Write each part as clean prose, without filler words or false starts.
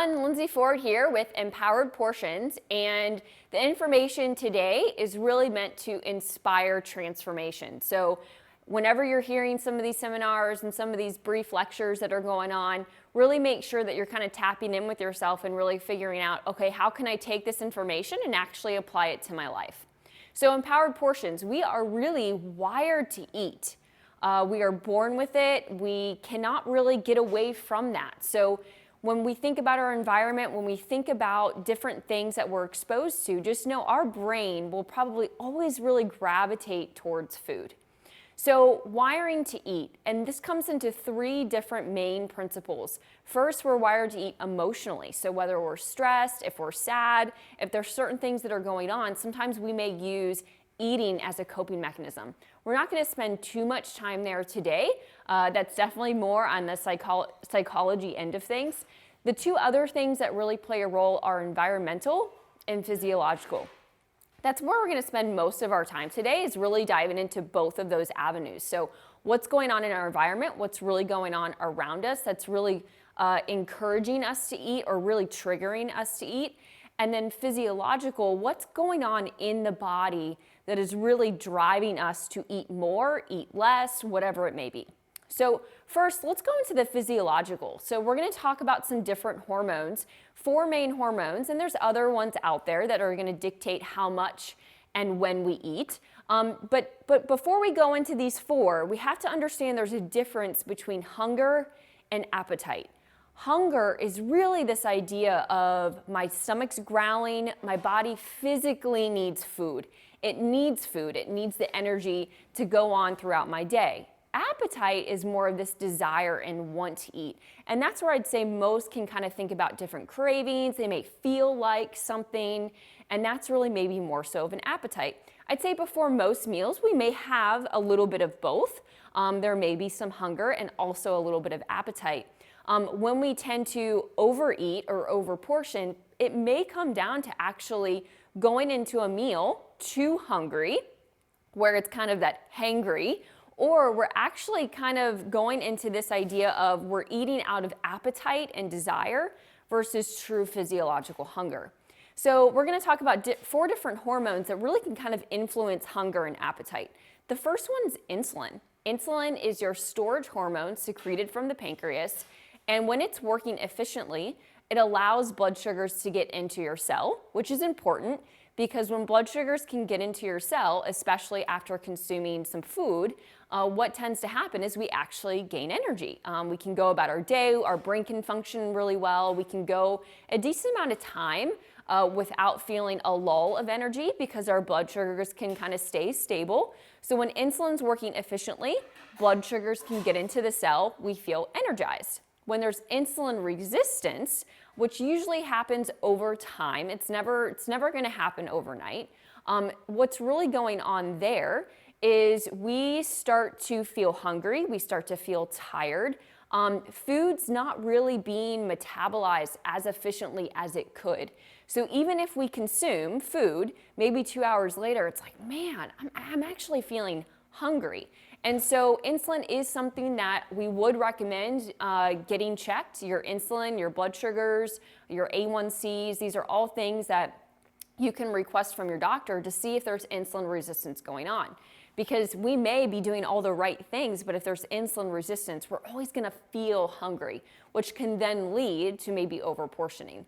everyone, Lindsay Ford here with Empowered Portions, and the information today is really meant to inspire transformation. So whenever you're hearing some of these seminars and some of these brief lectures that are going on, really make sure that you're kind of tapping in with yourself and really figuring out, okay, how can I take this information and actually apply it to my life? So Empowered Portions, we are really wired to eat. We are born with it. We cannot really get away from that. So when we think about our environment, when we think about different things that we're exposed to, just know our brain will probably always really gravitate towards food. So wiring to eat, and this comes into three different main principles. First, we're wired to eat emotionally. So whether we're stressed, if we're sad, if there's certain things that are going on, sometimes we may use eating as a coping mechanism. We're not going to spend too much time there today. That's definitely more on the psychology end of things. The two other things that really play a role are environmental and physiological. That's where we're going to spend most of our time today, is really diving into both of those avenues. So what's going on in our environment, what's really going on around us that's really encouraging us to eat or really triggering us to eat. And then physiological, what's going on in the body that is really driving us to eat more, eat less, whatever it may be. So first, let's go into the physiological. So we're going to talk about some different hormones, 4 main hormones, and there's other ones out there that are going to dictate how much and when we eat. But before we go into these 4, we have to understand there's a difference between hunger and appetite. Hunger is really this idea of my stomach's growling, my body physically needs food. It needs food, it needs the energy to go on throughout my day. Appetite is more of this desire and want to eat. And that's where I'd say most can kind of think about different cravings. They may feel like something, and that's really maybe more so of an appetite. I'd say before most meals, we may have a little bit of both. There may be some hunger and also a little bit of appetite. When we tend to overeat or overportion, it may come down to actually going into a meal too hungry, where it's kind of that hangry, or we're actually kind of going into this idea of we're eating out of appetite and desire versus true physiological hunger. So we're going to talk about 4 different hormones that really can kind of influence hunger and appetite. The first one's insulin. Insulin is your storage hormone secreted from the pancreas, and when it's working efficiently, it allows blood sugars to get into your cell, which is important because when blood sugars can get into your cell, especially after consuming some food, what tends to happen is we actually gain energy. We can go about our day, our brain can function really well, we can go a decent amount of time without feeling a lull of energy because our blood sugars can kind of stay stable. So when insulin's working efficiently, blood sugars can get into the cell, we feel energized. When there's insulin resistance, which usually happens over time, it's never going to happen overnight. What's really going on there is we start to feel hungry, we start to feel tired. Food's not really being metabolized as efficiently as it could. So even if we consume food, maybe 2 hours later, it's like, man, I'm actually feeling hungry. And so insulin is something that we would recommend getting checked. Your insulin, your blood sugars, your A1Cs, these are all things that you can request from your doctor to see if there's insulin resistance going on. Because we may be doing all the right things, but if there's insulin resistance, we're always going to feel hungry, which can then lead to maybe overportioning.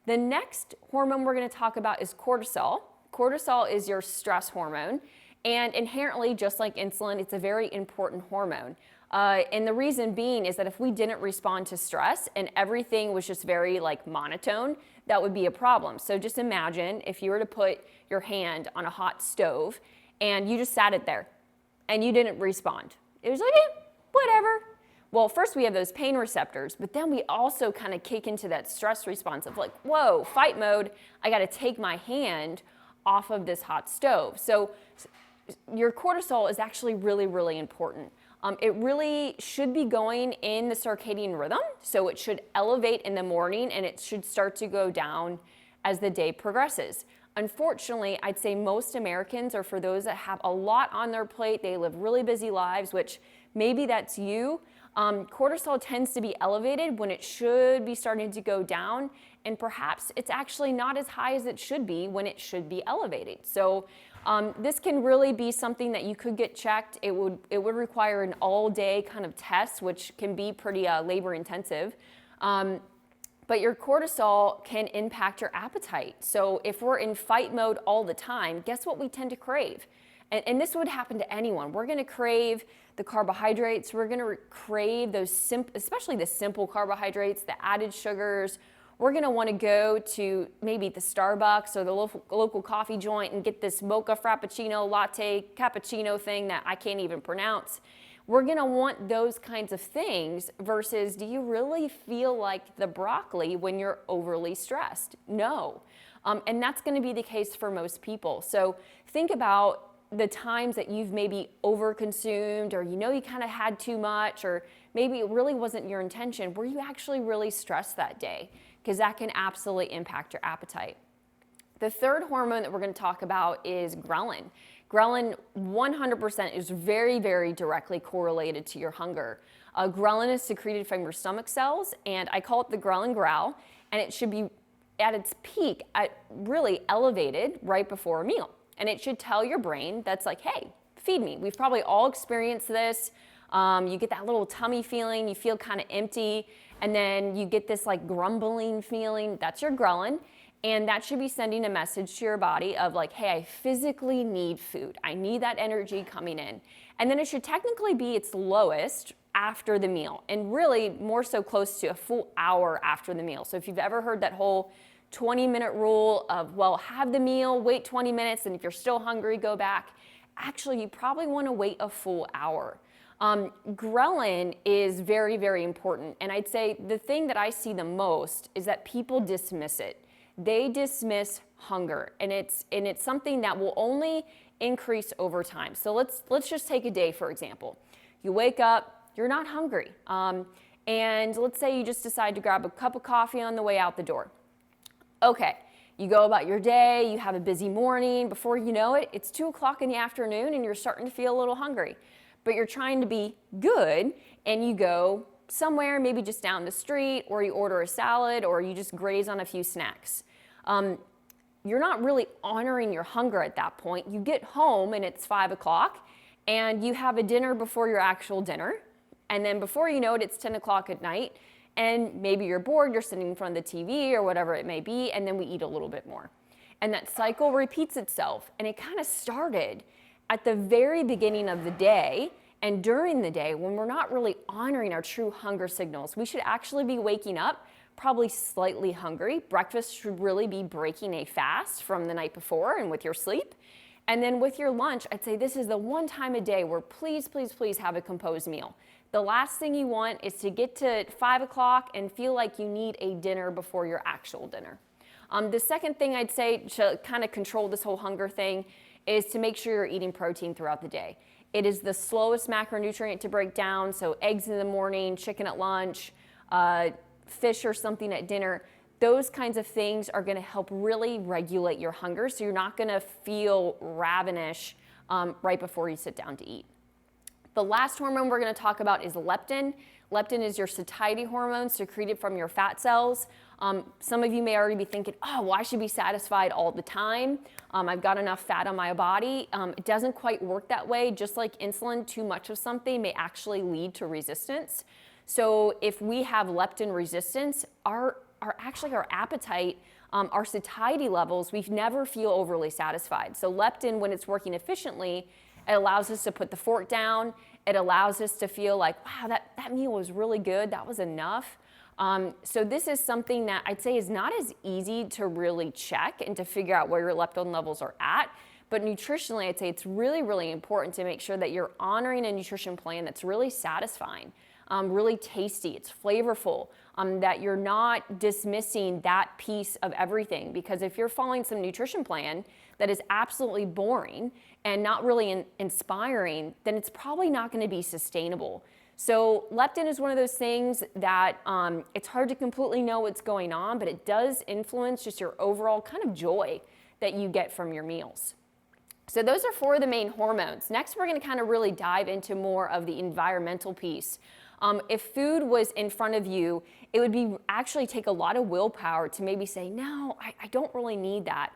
The next hormone we're going to talk about is cortisol. Cortisol is your stress hormone. And inherently, just like insulin, it's a very important hormone. And the reason being is that if we didn't respond to stress and everything was just very monotone, that would be a problem. So just imagine if you were to put your hand on a hot stove and you just sat it there and you didn't respond. It was like, whatever. Well, first we have those pain receptors, but then we also kind of kick into that stress response of whoa, fight mode. I got to take my hand off of this hot stove. So your cortisol is actually really, really important. It really should be going in the circadian rhythm, so it should elevate in the morning and it should start to go down as the day progresses. Unfortunately, I'd say most Americans, or for those that have a lot on their plate, they live really busy lives, which maybe that's you. Cortisol tends to be elevated when it should be starting to go down, and perhaps it's actually not as high as it should be when it should be elevated. So this can really be something that you could get checked. It would require an all-day kind of test, which can be pretty labor-intensive. But your cortisol can impact your appetite. So if we're in fight mode all the time, guess what we tend to crave? And this would happen to anyone. We're gonna crave the carbohydrates. We're gonna crave those, especially the simple carbohydrates, the added sugars. We're gonna wanna go to maybe the Starbucks or the local coffee joint and get this mocha frappuccino, latte, cappuccino thing that I can't even pronounce. We're gonna want those kinds of things versus, do you really feel like the broccoli when you're overly stressed? No. And that's gonna be the case for most people. So think about the times that you've maybe overconsumed, or you kind of had too much, or maybe it really wasn't your intention. Were you actually really stressed that day? Because that can absolutely impact your appetite. The third hormone that we're going to talk about is ghrelin. Ghrelin 100% is very, very directly correlated to your hunger. Ghrelin is secreted from your stomach cells, and I call it the ghrelin growl, and it should be at its peak, really elevated right before a meal. And it should tell your brain that's like, hey, feed me. We've probably all experienced this. You get that little tummy feeling, you feel kind of empty, and then you get this like grumbling feeling. That's your ghrelin. And that should be sending a message to your body of like, hey, I physically need food. I need that energy coming in. And then it should technically be its lowest after the meal, and really more so close to a full hour after the meal. So if you've ever heard that whole 20-minute rule of, well, have the meal, wait 20 minutes, and if you're still hungry, go back. Actually, you probably want to wait a full hour. Ghrelin is very, very important. And I'd say the thing that I see the most is that people dismiss it. They dismiss hunger, and it's something that will only increase over time. So let's just take a day, for example. You wake up, you're not hungry. And let's say you just decide to grab a cup of coffee on the way out the door. Okay, you go about your day, you have a busy morning. Before you know it, it's 2 o'clock in the afternoon and you're starting to feel a little hungry. But you're trying to be good, and you go somewhere, maybe just down the street, or you order a salad, or you just graze on a few snacks. You're not really honoring your hunger at that point. You get home and it's 5 o'clock, and you have a dinner before your actual dinner. And then before you know it, it's 10 o'clock at night. And maybe you're bored, you're sitting in front of the TV or whatever it may be, and then we eat a little bit more. And that cycle repeats itself. And it kind of started at the very beginning of the day and during the day when we're not really honoring our true hunger signals. We should actually be waking up probably slightly hungry. Breakfast should really be breaking a fast from the night before and with your sleep. And then with your lunch, I'd say this is the one time a day where please, please, please have a composed meal. The last thing you want is to get to 5 o'clock and feel like you need a dinner before your actual dinner. The second thing I'd say to kind of control this whole hunger thing is to make sure you're eating protein throughout the day. It is the slowest macronutrient to break down, so eggs in the morning, chicken at lunch, fish or something at dinner. Those kinds of things are going to help really regulate your hunger, so you're not going to feel ravenous right before you sit down to eat. The last hormone we're going to talk about is leptin. Leptin is your satiety hormone secreted from your fat cells. Some of you may already be thinking, oh, well, I should be satisfied all the time. I've got enough fat on my body. It doesn't quite work that way. Just like insulin, too much of something may actually lead to resistance. So if we have leptin resistance, our appetite, our satiety levels, we never feel overly satisfied. So leptin, when it's working efficiently, it allows us to put the fork down. It allows us to feel like, wow, that meal was really good. That was enough. So this is something that I'd say is not as easy to really check and to figure out where your leptin levels are at. But nutritionally, I'd say it's really, really important to make sure that you're honoring a nutrition plan that's really satisfying, really tasty, it's flavorful, that you're not dismissing that piece of everything. Because if you're following some nutrition plan that is absolutely boring and not really inspiring, then it's probably not going to be sustainable. So leptin is one of those things that it's hard to completely know what's going on, but it does influence just your overall kind of joy that you get from your meals. So those are 4 of the main hormones. Next, we're going to kind of really dive into more of the environmental piece. If food was in front of you, it would be actually take a lot of willpower to maybe say, no, I don't really need that.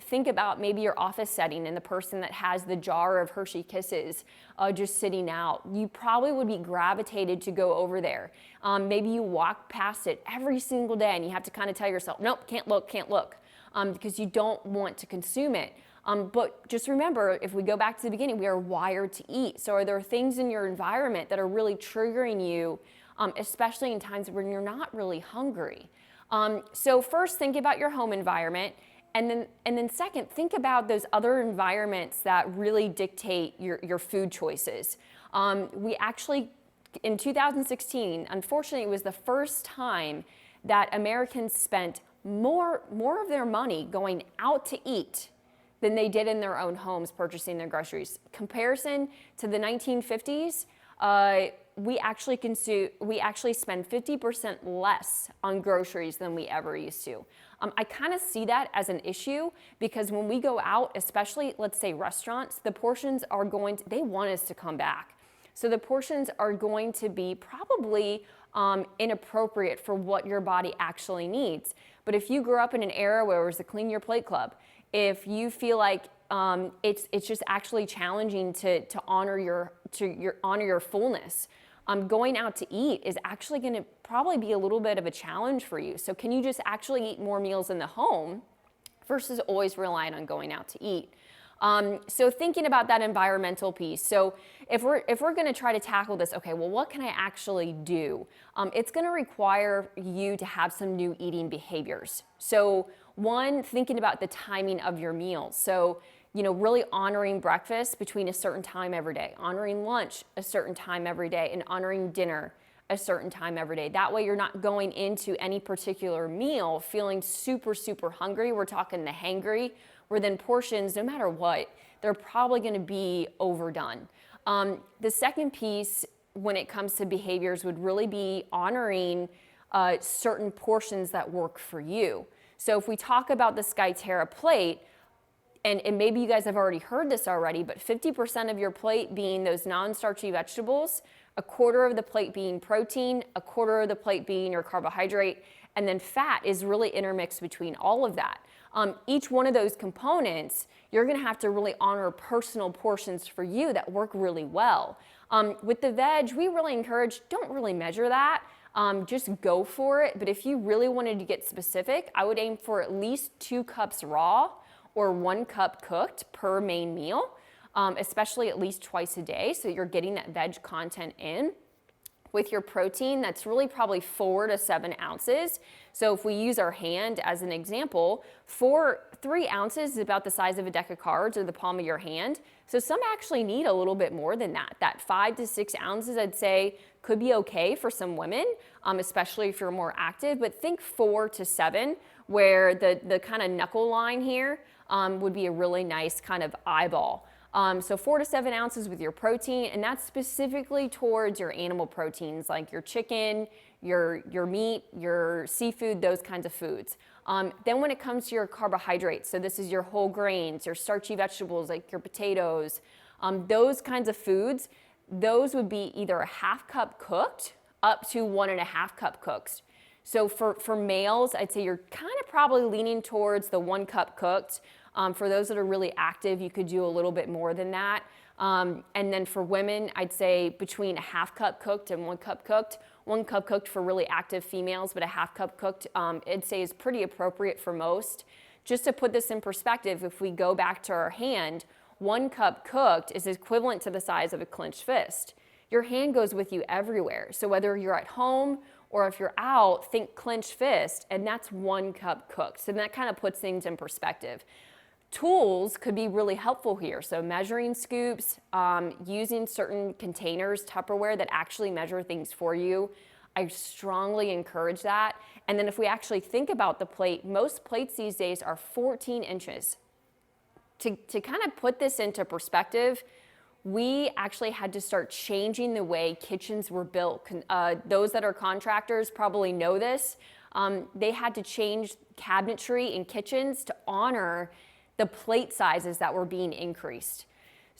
Think about maybe your office setting and the person that has the jar of Hershey Kisses just sitting out. You probably would be gravitated to go over there. Maybe you walk past it every single day and you have to kind of tell yourself, nope, can't look, because you don't want to consume it. But just remember, if we go back to the beginning, we are wired to eat. So are there things in your environment that are really triggering you, especially in times when you're not really hungry? So first, think about your home environment. And then second, think about those other environments that really dictate your food choices. We actually, in 2016, unfortunately, it was the first time that Americans spent more of their money going out to eat than they did in their own homes purchasing their groceries. Comparison to the 1950s, we actually spend 50% less on groceries than we ever used to. I kind of see that as an issue because when we go out, especially let's say restaurants, the portions are they want us to come back. So the portions are going to be probably inappropriate for what your body actually needs. But if you grew up in an era where it was the Clean Your Plate Club, if you feel like it's just actually challenging to honor your fullness, going out to eat is actually going to probably be a little bit of a challenge for you. So can you just actually eat more meals in the home versus always relying on going out to eat? So thinking about that environmental piece. So if we're going to try to tackle this, okay, well, what can I actually do? It's going to require you to have some new eating behaviors. So one, thinking about the timing of your meals. So, really honoring breakfast between a certain time every day, honoring lunch a certain time every day, and honoring dinner a certain time every day. That way you're not going into any particular meal feeling super, super hungry. We're talking the hangry, where then portions, no matter what, they're probably going to be overdone. The second piece when it comes to behaviors would really be honoring certain portions that work for you. So if we talk about the Skyterra plate, and maybe you guys have already heard this already, but 50% of your plate being those non-starchy vegetables, a quarter of the plate being protein, a quarter of the plate being your carbohydrate, and then fat is really intermixed between all of that. Each one of those components, you're gonna have to really honor personal portions for you that work really well. With the veg, we really encourage, don't really measure that. Just go for it. But if you really wanted to get specific, I would aim for at least 2 cups raw or 1 cup cooked per main meal, especially at least twice a day. So you're getting that veg content in. With your protein, that's really probably 4 to 7 ounces. So if we use our hand as an example, 3 ounces is about the size of a deck of cards or the palm of your hand. So some actually need a little bit more than that. That 5 to 6 ounces, I'd say, could be okay for some women, especially if you're more active. But think 4 to 7, where the kind of knuckle line here would be a really nice kind of eyeball. So 4 to 7 ounces with your protein, and that's specifically towards your animal proteins like your chicken, your meat, your seafood, those kinds of foods. Then when it comes to your carbohydrates, so this is your whole grains, your starchy vegetables like your potatoes, those kinds of foods, those would be either a 1/2 cup cooked up to 1.5 cup cooked. So for males, I'd say you're kind of probably leaning towards the 1 cup cooked. For those that are really active, you could do a little bit more than that. And then for women, I'd say between a 1/2 cup cooked and 1 cup cooked. 1 cup cooked for really active females, but a 1/2 cup cooked, I'd say is pretty appropriate for most. Just to put this in perspective, if we go back to our hand, 1 cup cooked is equivalent to the size of a clenched fist. Your hand goes with you everywhere. So whether you're at home or if you're out, think clenched fist, and that's 1 cup cooked. So that kind of puts things in perspective. Tools could be really helpful here. So measuring scoops, using certain containers, Tupperware, that actually measure things for you. I strongly encourage that. And then if we actually think about the plate, most plates these days are 14 inches. To kind of put this into perspective, we actually had to start changing the way kitchens were built. Those that are contractors probably know this. They had to change cabinetry in kitchens to honor the plate sizes that were being increased.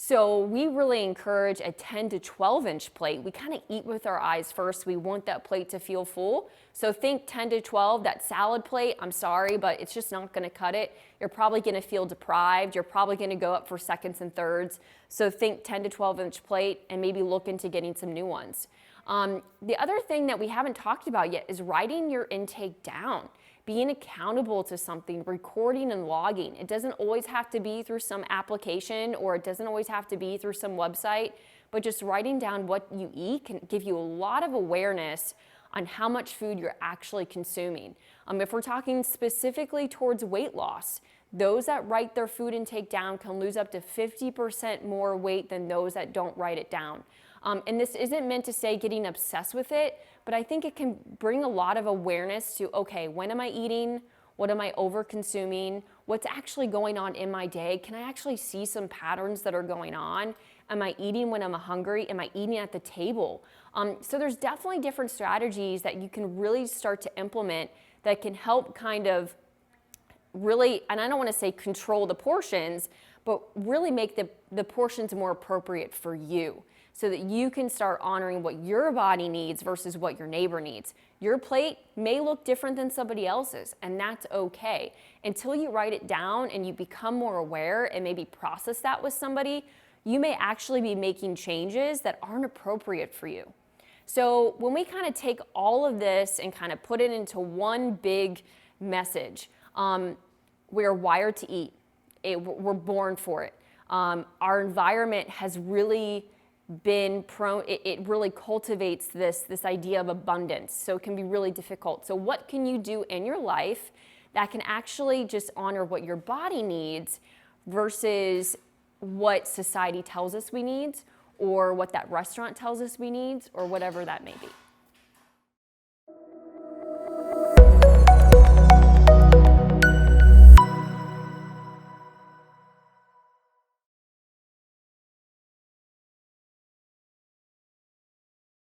So we really encourage a 10 to 12 inch plate. We kind of eat with our eyes first. We want that plate to feel full. So think 10 to 12, that salad plate, I'm sorry, but it's just not gonna cut it. You're probably gonna feel deprived. You're probably gonna go up for seconds and thirds. So think 10 to 12 inch plate and maybe look into getting some new ones. The other thing that we haven't talked about yet is writing your intake down. Being accountable to something, recording and logging. It doesn't always have to be through some application, or it doesn't always have to be through some website, but just writing down what you eat can give you a lot of awareness on how much food you're actually consuming. If we're talking specifically towards weight loss, those that write their food intake down can lose up to 50% more weight than those that don't write it down. And this isn't meant to say getting obsessed with it, but I think it can bring a lot of awareness to, okay, when am I eating? What am I over consuming? What's actually going on in my day? Can I actually see some patterns that are going on? Am I eating when I'm hungry? Am I eating at the table? So there's definitely different strategies that you can really start to implement that can help kind of really, and I don't want to say control the portions, but really make the portions more appropriate for you, so that you can start honoring what your body needs versus what your neighbor needs. Your plate may look different than somebody else's, and that's okay. Until you write it down and you become more aware and maybe process that with somebody, you may actually be making changes that aren't appropriate for you. So when we kind of take all of this and kind of put it into one big message, we're wired to eat. We're born for it. Our environment has really been prone, it really cultivates this idea of abundance, so it can be really difficult. So what can you do in your life that can actually just honor what your body needs versus what society tells us we need, or what that restaurant tells us we need, or whatever that may be?